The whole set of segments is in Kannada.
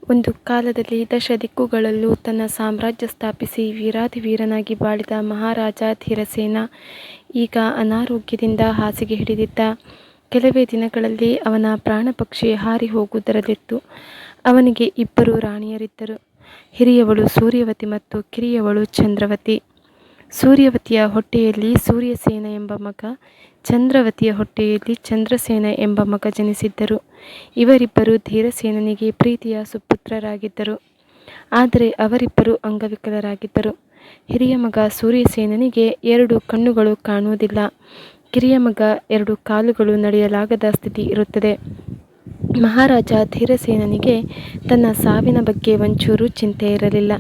ಒಂದು ಕಾಲದಲ್ಲಿ ದಿಕ್ಕುಗಳಲ್ಲೂ ತನ್ನ ಸಾಮ್ರಾಜ್ಯ ಸ್ಥಾಪಿಸಿ ವೀರಾಧಿವೀರನಾಗಿ ಬಾಳಿದ ಮಹಾರಾಜ ಧೀರಸೇನ ಈಗ ಅನಾರೋಗ್ಯದಿಂದ ಹಾಸಿಗೆ ಹಿಡಿದಿದ್ದ. ಕೆಲವೇ ದಿನಗಳಲ್ಲಿ ಅವನ ಪ್ರಾಣಪಕ್ಷಿ ಹಾರಿ ಹೋಗುವುದರಲ್ಲಿತ್ತು. ಅವನಿಗೆ 2 ರಾಣಿಯರಿದ್ದರು. ಹಿರಿಯವಳು ಸೂರ್ಯವತಿ ಮತ್ತು ಕಿರಿಯವಳು ಚಂದ್ರವತಿ. ಸೂರ್ಯವತಿಯ ಹೊಟ್ಟೆಯಲ್ಲಿ ಸೂರ್ಯಸೇನ ಎಂಬ ಮಗ, ಚಂದ್ರವತಿಯ ಹೊಟ್ಟೆಯಲ್ಲಿ ಚಂದ್ರಸೇನ ಎಂಬ ಮಗ ಜನಿಸಿದ್ದರು. ಇವರಿಬ್ಬರು ಧೀರಸೇನನಿಗೆ ಪ್ರೀತಿಯ ಸುಪುತ್ರರಾಗಿದ್ದರು. ಆದರೆ ಅವರಿಬ್ಬರು ಅಂಗವಿಕಲರಾಗಿದ್ದರು. ಹಿರಿಯ ಮಗ ಸೂರ್ಯಸೇನನಿಗೆ 2 ಕಣ್ಣುಗಳು ಕಾಣುವುದಿಲ್ಲ. ಕಿರಿಯ ಮಗ 2 ಕಾಲುಗಳು ನಡೆಯಲಾಗದ ಸ್ಥಿತಿ ಇರುತ್ತದೆ. ಮಹಾರಾಜ ಧೀರಸೇನನಿಗೆ ತನ್ನ ಸಾವಿನ ಬಗ್ಗೆ ಒಂಚೂರು ಚಿಂತೆ ಇರಲಿಲ್ಲ.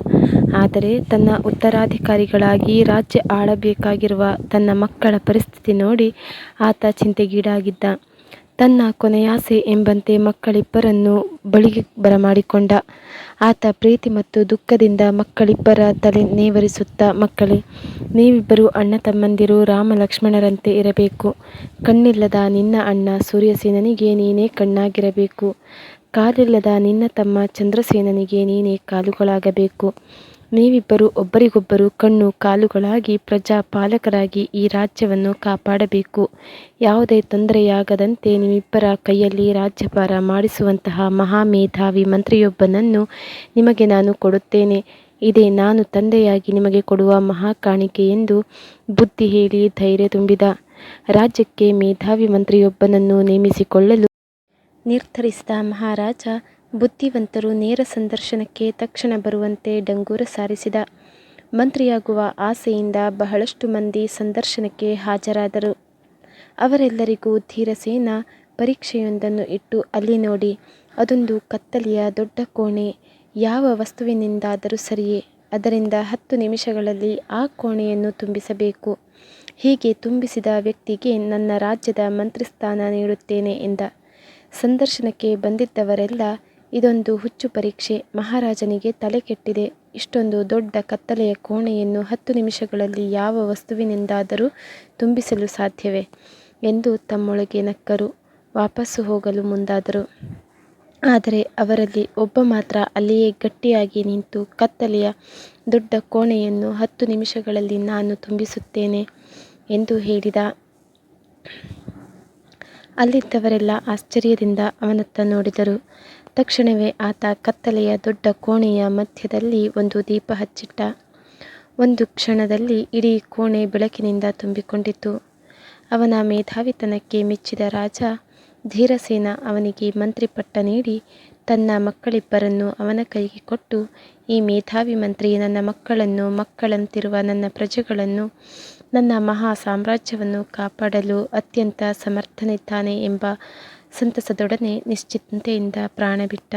ಆದರೆ ತನ್ನ ಉತ್ತರಾಧಿಕಾರಿಗಳಾಗಿ ರಾಜ್ಯ ಆಳಬೇಕಾಗಿರುವ ತನ್ನ ಮಕ್ಕಳ ಪರಿಸ್ಥಿತಿ ನೋಡಿ ಆತ ಚಿಂತೆಗೀಡಾಗಿದ್ದ. ತನ್ನ ಕೊನೆಯಾಸೆ ಎಂಬಂತೆ ಮಕ್ಕಳಿಬ್ಬರನ್ನು ಬಳಿಗೆ ಬರಮಾಡಿಕೊಂಡ. ಆತ ಪ್ರೀತಿ ಮತ್ತು ದುಃಖದಿಂದ ಮಕ್ಕಳಿಬ್ಬರ ತಲೆ ನೇವರಿಸುತ್ತ, ಮಕ್ಕಳೇ, ನೀವಿಬ್ಬರು ಅಣ್ಣ ತಮ್ಮಂದಿರು ರಾಮ-ಲಕ್ಷ್ಮಣರಂತೆ ಇರಬೇಕು. ಕಣ್ಣಿಲ್ಲದ ನಿನ್ನ ಅಣ್ಣ ಸೂರ್ಯಸೇನನಿಗೆ ನೀನೇ ಕಣ್ಣಾಗಿರಬೇಕು. ಕಾಲಿಲ್ಲದ ನಿನ್ನ ತಮ್ಮ ಚಂದ್ರಸೇನನಿಗೆ ನೀನೇ ಕಾಲುಗಳಾಗಬೇಕು. ನೀವಿಬ್ಬರು ಒಬ್ಬರಿಗೊಬ್ಬರು ಕಣ್ಣು ಕಾಲುಗಳಾಗಿ ಪ್ರಜಾಪಾಲಕರಾಗಿ ಈ ರಾಜ್ಯವನ್ನು ಕಾಪಾಡಬೇಕು. ಯಾವುದೇ ತೊಂದರೆಯಾಗದಂತೆ ನಿಮ್ಮಿಬ್ಬರ ಕೈಯಲ್ಲಿ ರಾಜ್ಯಭಾರ ಮಾಡಿಸುವಂತಹ ಮಹಾಮೇಧಾವಿ ಮಂತ್ರಿಯೊಬ್ಬನನ್ನು ನಿಮಗೆ ನಾನು ಕೊಡುತ್ತೇನೆ. ಇದೇ ನಾನು ತಂದೆಯಾಗಿ ನಿಮಗೆ ಕೊಡುವ ಮಹಾಕಾಣಿಕೆ ಎಂದು ಬುದ್ಧಿ ಹೇಳಿ ಧೈರ್ಯ ತುಂಬಿದ. ರಾಜ್ಯಕ್ಕೆ ಮೇಧಾವಿ ಮಂತ್ರಿಯೊಬ್ಬನನ್ನು ನೇಮಿಸಿಕೊಳ್ಳಲು ನಿರ್ಧರಿಸಿದ ಮಹಾರಾಜ ಬುದ್ಧಿವಂತರು ನೇರ ಸಂದರ್ಶನಕ್ಕೆ ತಕ್ಷಣ ಬರುವಂತೆ ಡಂಗೂರ ಸಾರಿಸಿದ. ಮಂತ್ರಿಯಾಗುವ ಆಸೆಯಿಂದ ಬಹಳಷ್ಟು ಮಂದಿ ಸಂದರ್ಶನಕ್ಕೆ ಹಾಜರಾದರು. ಅವರೆಲ್ಲರಿಗೂ ಧೀರಸೇನ ಪರೀಕ್ಷೆಯೊಂದನ್ನು ಇಟ್ಟು, ಅಲ್ಲಿ ನೋಡಿ, ಅದೊಂದು ಕತ್ತಲೆಯ ದೊಡ್ಡ ಕೋಣೆ. ಯಾವ ವಸ್ತುವಿನಿಂದಾದರೂ ಸರಿಯೇ, ಅದರಿಂದ 10 ನಿಮಿಷಗಳಲ್ಲಿ ಆ ಕೋಣೆಯನ್ನು ತುಂಬಿಸಬೇಕು. ಹೀಗೆ ತುಂಬಿಸಿದ ವ್ಯಕ್ತಿಗೆ ನನ್ನ ರಾಜ್ಯದ ಮಂತ್ರಿಸ್ಥಾನ ನೀಡುತ್ತೇನೆ ಎಂದ. ಸಂದರ್ಶನಕ್ಕೆ ಬಂದಿದ್ದವರೆಲ್ಲ, ಇದೊಂದು ಹುಚ್ಚು ಪರೀಕ್ಷೆ, ಮಹಾರಾಜನಿಗೆ ತಲೆ ಕೆಟ್ಟಿದೆ. ಇಷ್ಟೊಂದು ದೊಡ್ಡ ಕತ್ತಲೆಯ ಕೋಣೆಯನ್ನು 10 ನಿಮಿಷಗಳಲ್ಲಿ ಯಾವ ವಸ್ತುವಿನಿಂದಾದರೂ ತುಂಬಿಸಲು ಸಾಧ್ಯವೇ ಎಂದು ತಮ್ಮೊಳಗೆ ನಕ್ಕರು. ವಾಪಸ್ಸು ಹೋಗಲು ಮುಂದಾದರು. ಆದರೆ ಅವರಲ್ಲಿ ಒಬ್ಬ ಮಾತ್ರ ಅಲ್ಲಿಯೇ ಗಟ್ಟಿಯಾಗಿ ನಿಂತು, ಕತ್ತಲೆಯ ದೊಡ್ಡ ಕೋಣೆಯನ್ನು 10 ನಿಮಿಷಗಳಲ್ಲಿ ನಾನು ತುಂಬಿಸುತ್ತೇನೆ ಎಂದು ಹೇಳಿದ. ಅಲ್ಲಿದ್ದವರೆಲ್ಲ ಆಶ್ಚರ್ಯದಿಂದ ಅವನತ್ತ ನೋಡಿದರು. ತಕ್ಷಣವೇ ಆತ ಕತ್ತಲೆಯ ದೊಡ್ಡ ಕೋಣೆಯ ಮಧ್ಯದಲ್ಲಿ ಒಂದು ದೀಪ ಹಚ್ಚಿಟ್ಟ. ಒಂದು ಕ್ಷಣದಲ್ಲಿ ಇಡೀ ಕೋಣೆ ಬೆಳಕಿನಿಂದ ತುಂಬಿಕೊಂಡಿತು. ಅವನ ಮೇಧಾವಿತನಕ್ಕೆ ಮೆಚ್ಚಿದ ರಾಜ ಧೀರಸೇನ ಅವನಿಗೆ ಮಂತ್ರಿ ಪಟ್ಟ ನೀಡಿ ತನ್ನ ಮಕ್ಕಳಿಬ್ಬರನ್ನು ಅವನ ಕೈಗೆ ಕೊಟ್ಟು, ಈ ಮೇಧಾವಿ ಮಂತ್ರಿ ನನ್ನ ಮಕ್ಕಳನ್ನು, ಮಕ್ಕಳಂತಿರುವ ನನ್ನ ಪ್ರಜೆಗಳನ್ನು, ನನ್ನ ಮಹಾ ಸಾಮ್ರಾಜ್ಯವನ್ನು ಕಾಪಾಡಲು ಅತ್ಯಂತ ಸಮರ್ಥನಿದ್ದಾನೆ ಎಂಬ ಸಂತಸದೊಡನೆ ನಿಶ್ಚಿಂತೆಯಿಂದ ಪ್ರಾಣ ಬಿಟ್ಟ.